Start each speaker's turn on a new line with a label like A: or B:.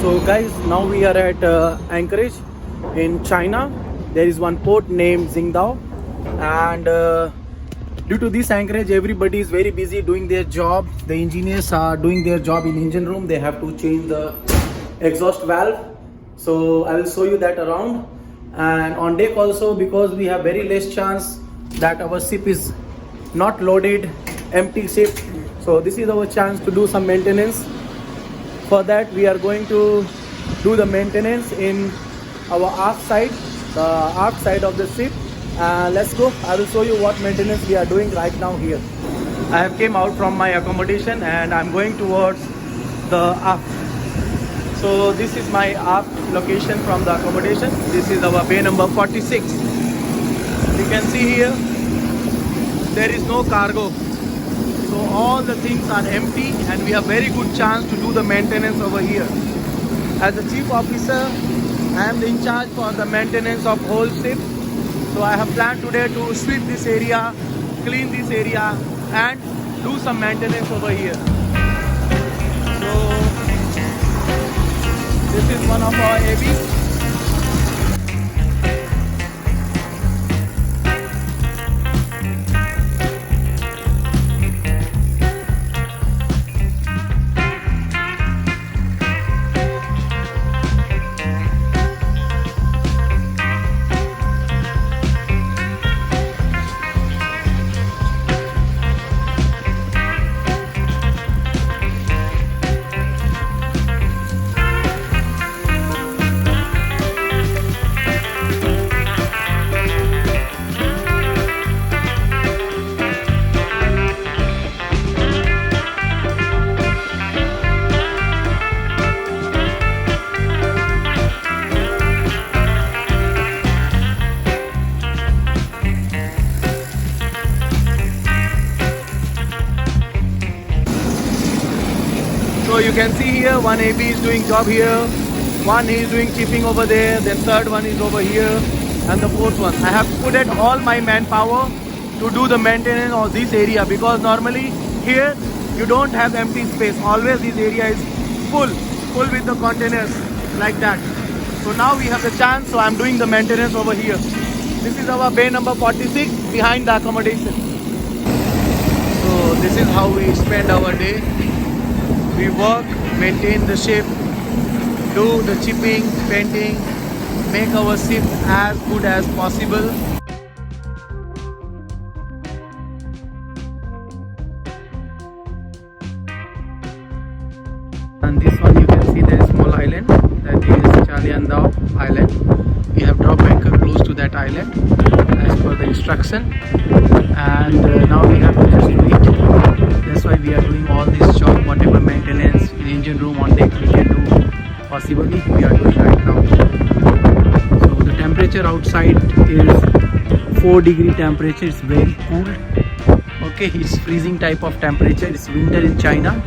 A: So guys, now we are at Anchorage in China. There is one port named Qingdao, and due to this Anchorage, everybody is very busy doing their job. The engineers are doing their job in engine room. They have to change the exhaust valve. So I will show you that around. And on deck also, because we have very less chance that our ship is not loaded, empty ship. So this is our chance to do some maintenance. For that, we are going to do the maintenance in our aft side, the aft side of the ship. Let's go. I will show you what maintenance we are doing right now here. I have came out from my accommodation and I'm going towards the aft. So this is my aft location from the accommodation. This is our bay number 46. You can see here, there is no cargo. So all the things are empty and we have very good chance to do the maintenance over here. As a chief officer, I am in charge for the maintenance of whole ship. So I have planned today to sweep this area, clean this area and do some maintenance over here. So this is one of our ABs. So you can see here, one AB is doing job here, one is doing chipping over there, then third one is over here, and the fourth one. I have put in all my manpower to do the maintenance of this area, because normally here you don't have empty space. Always this area is full with the containers like that. So now we have the chance, so I'm doing the maintenance over here. This is our bay number 46 behind the accommodation. So this is how we spend our day. We work, maintain the ship, do the chipping, painting, make our ship as good as possible. And this one you can see there is small island, that is Chaliandao Island. We have dropped anchor close to that island as per the instruction, and now we have to just wait. That's why we are doing all this job, whatever maintenance in engine room on deck we can do possibly, we are doing right now. So the temperature outside is 4-degree temperature. It's very cool. Okay, it's freezing type of temperature. It's winter in China.